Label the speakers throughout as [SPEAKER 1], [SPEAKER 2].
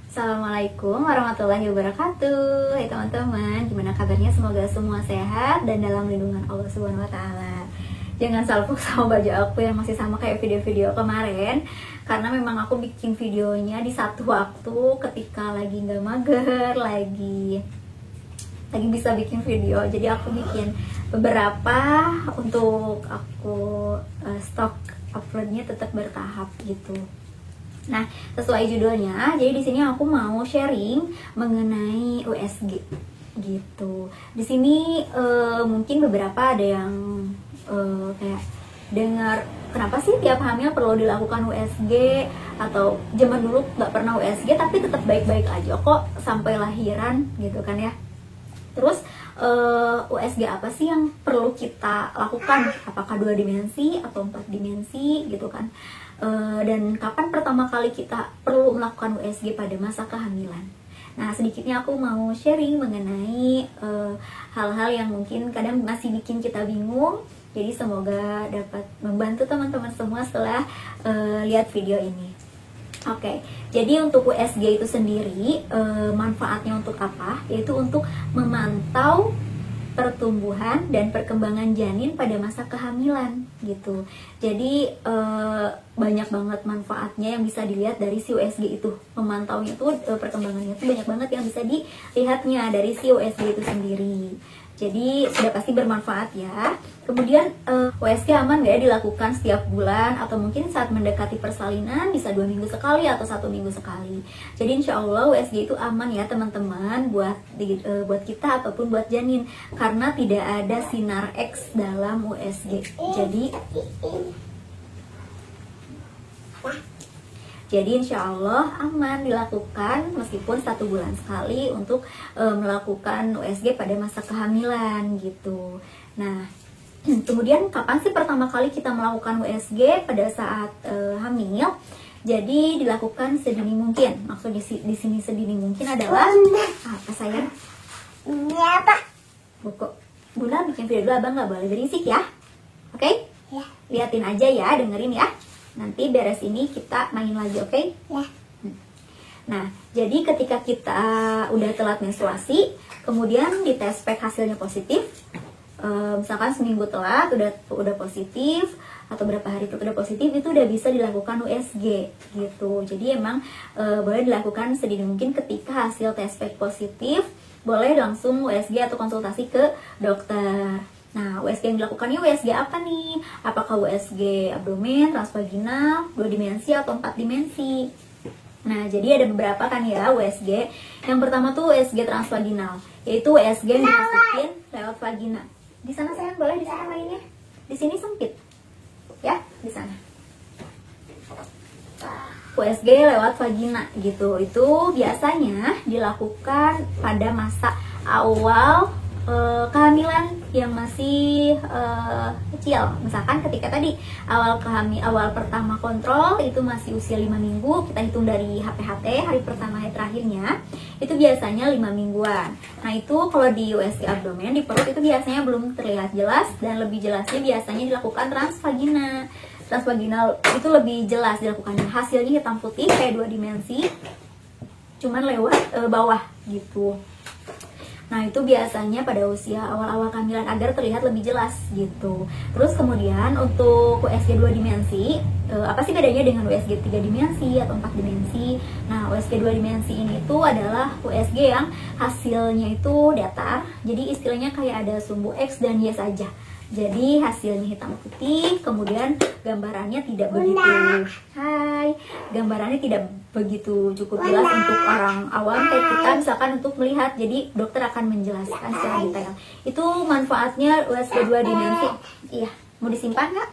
[SPEAKER 1] Assalamualaikum warahmatullahi wabarakatuh. Hai teman-teman, gimana kabarnya? Semoga semua sehat dan dalam lindungan Allah Subhanahu wa taala. Jangan salfok sama baju aku yang masih sama kayak video-video kemarin, karena memang aku bikin videonya di satu waktu ketika lagi nggak mager, lagi bisa bikin video. Jadi aku bikin beberapa untuk aku stok uploadnya tetap bertahap gitu. Nah, sesuai judulnya, jadi di sini aku mau sharing mengenai USG gitu. Di sini mungkin beberapa ada yang kayak dengar, kenapa sih tiap hamil perlu dilakukan USG, atau zaman dulu nggak pernah USG tapi tetap baik-baik aja kok sampai lahiran gitu kan ya. Terus USG apa sih yang perlu kita lakukan? Apakah 2 dimensi atau 4 dimensi gitu kan? Dan kapan pertama kali kita perlu melakukan USG pada masa kehamilan? Nah, sedikitnya aku mau sharing mengenai hal-hal yang mungkin kadang masih bikin kita bingung. Jadi semoga dapat membantu teman-teman semua setelah lihat video ini. Oke, jadi untuk USG itu sendiri manfaatnya untuk apa? Yaitu untuk memantau pertumbuhan dan perkembangan janin pada masa kehamilan gitu. Jadi banyak banget manfaatnya yang bisa dilihat dari si USG itu. Memantaunya tuh perkembangannya tuh banyak banget yang bisa dilihatnya dari si USG itu sendiri. Jadi sudah pasti bermanfaat ya. Kemudian USG aman gak ya dilakukan setiap bulan atau mungkin saat mendekati persalinan, bisa 2 minggu sekali atau 1 minggu sekali. Jadi insya Allah USG itu aman ya teman-teman buat kita ataupun buat janin, karena tidak ada sinar X dalam USG. Jadi insya Allah aman dilakukan meskipun 1 bulan sekali untuk melakukan USG pada masa kehamilan gitu. Nah, kemudian kapan sih pertama kali kita melakukan USG? Pada saat hamil. Jadi dilakukan sedini mungkin. Maksud di sini sedini mungkin adalah apa sayang?
[SPEAKER 2] Ini apa?
[SPEAKER 1] Buku. Bunda bikin video dulu, abang nggak boleh berisik ya. Oke?
[SPEAKER 2] Ya.
[SPEAKER 1] Liatin aja ya, dengerin ya. Nanti beres ini kita main lagi, oke?
[SPEAKER 2] Ya.
[SPEAKER 1] Nah, jadi ketika kita udah telat menstruasi, kemudian dites pack hasilnya positif, misalkan seminggu telat udah positif, atau berapa hari udah positif, itu udah bisa dilakukan USG gitu. Jadi emang boleh dilakukan sedini mungkin ketika hasil tes pack positif, boleh langsung USG atau konsultasi ke dokter. Nah, USG yang dilakukannya USG apa nih? Apakah USG abdomen, transvaginal, 2 dimensi atau 4 dimensi? Nah, jadi ada beberapa kan ya USG. Yang pertama tuh USG transvaginal, yaitu USG yang dimasukin lewat vagina. Di sana sayang, boleh di sana mainnya. Di sini sempit. Ya, di sana. USG lewat vagina gitu. Itu biasanya dilakukan pada masa awal kehamilan yang masih kecil. Misalkan ketika tadi awal pertama kontrol itu masih usia 5 minggu, kita hitung dari HPHT, hari pertama hari terakhirnya, itu biasanya 5 mingguan. Nah, itu kalau di USG abdomen di perut itu biasanya belum terlihat jelas, dan lebih jelasnya biasanya dilakukan transvagina. Transvaginal itu lebih jelas dilakukannya, hasilnya hitam putih kayak 2 dimensi, cuman lewat bawah gitu. Nah, itu biasanya pada usia awal-awal kehamilan agar terlihat lebih jelas gitu. Terus kemudian untuk USG 2 dimensi, apa sih bedanya dengan USG 3 dimensi atau 4 dimensi? Nah, USG 2 dimensi ini tuh adalah USG yang hasilnya itu datar. Jadi istilahnya kayak ada sumbu X dan Y saja. Jadi hasilnya hitam putih, kemudian gambarannya tidak begitu cukup jelas untuk orang awam kayak kita misalkan untuk melihat. Jadi dokter akan menjelaskan secara detail. Itu manfaatnya USG 2 dimensi. Iya, mau disimpan nggak?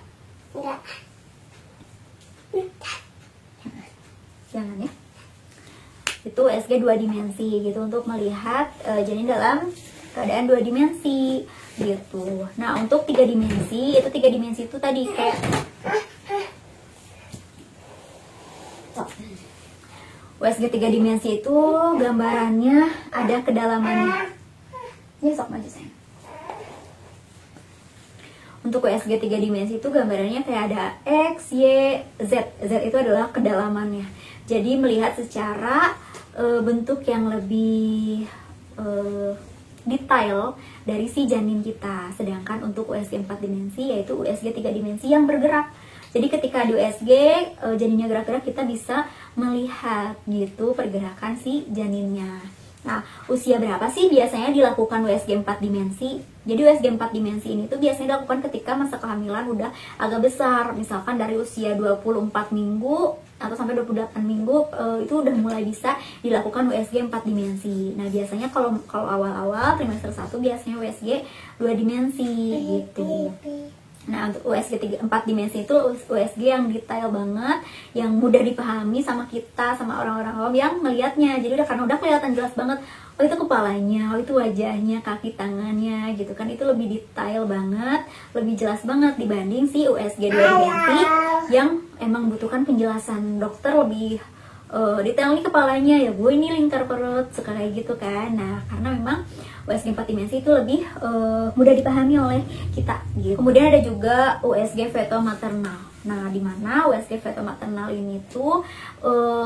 [SPEAKER 2] Enggak.
[SPEAKER 1] Jangan ya. Itu USG 2 dimensi gitu, untuk melihat janin dalam keadaan 2 dimensi gitu. Nah, untuk 3 dimensi, itu 3 dimensi itu tadi kayak USG 3 dimensi itu gambarannya ada kedalamannya. Ini sok maju sayang. Untuk USG 3 dimensi itu gambarannya kayak ada X, Y, Z. Z itu adalah kedalamannya. Jadi melihat secara bentuk yang lebih detail dari si janin kita. Sedangkan untuk USG 4 dimensi yaitu USG 3 dimensi yang bergerak. Jadi ketika di USG janinnya gerak-gerak, kita bisa melihat gitu pergerakan si janinnya. Nah, usia berapa sih biasanya dilakukan USG 4 dimensi? Jadi USG 4 dimensi ini tuh biasanya dilakukan ketika masa kehamilan udah agak besar. Misalkan dari usia 24 minggu atau sampai 28 minggu itu udah mulai bisa dilakukan USG 4 dimensi. Nah, biasanya kalau awal-awal trimester 1 biasanya USG 2 dimensi gitu. Nah, untuk USG 4 dimensi itu USG yang detail banget, yang mudah dipahami sama kita, sama orang-orang awam yang melihatnya. Jadi karena udah kelihatan jelas banget, oh itu kepalanya, oh itu wajahnya, kaki tangannya gitu kan. Itu lebih detail banget, lebih jelas banget dibanding si USG 2 dimensi yang emang butuhkan penjelasan dokter lebih detail nih kepalanya, ya gue ini lingkar perut, suka kayak gitu kan. Nah, karena memang USG 4 dimensi itu lebih mudah dipahami oleh kita gitu. Kemudian ada juga USG feto maternal. Nah, di mana USG feto maternal ini tuh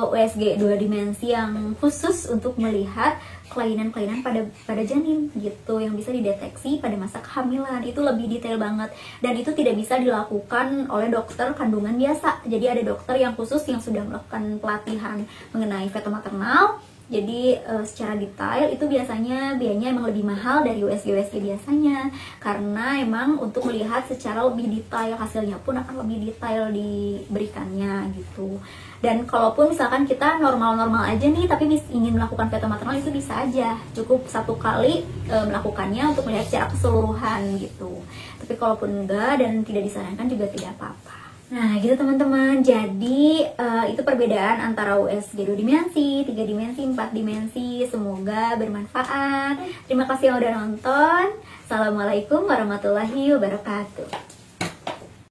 [SPEAKER 1] USG 2 dimensi yang khusus untuk melihat kelainan-kelainan pada janin gitu, yang bisa dideteksi pada masa kehamilan. Itu lebih detail banget, dan itu tidak bisa dilakukan oleh dokter kandungan biasa. Jadi ada dokter yang khusus yang sudah melakukan pelatihan mengenai feto maternal. Jadi secara detail itu biasanya biayanya emang lebih mahal dari USG biasanya, karena emang untuk melihat secara lebih detail hasilnya pun akan lebih detail diberikannya gitu. Dan kalaupun misalkan kita normal-normal aja nih tapi ingin melakukan feto maternal, itu bisa aja, cukup 1 kali melakukannya untuk melihat secara keseluruhan gitu. Tapi kalaupun enggak dan tidak disarankan juga tidak apa-apa. Nah gitu teman-teman, jadi itu perbedaan antara USG 2 dimensi, 3 dimensi, 4 dimensi. Semoga bermanfaat. Terima kasih yang udah nonton. Assalamualaikum warahmatullahi wabarakatuh.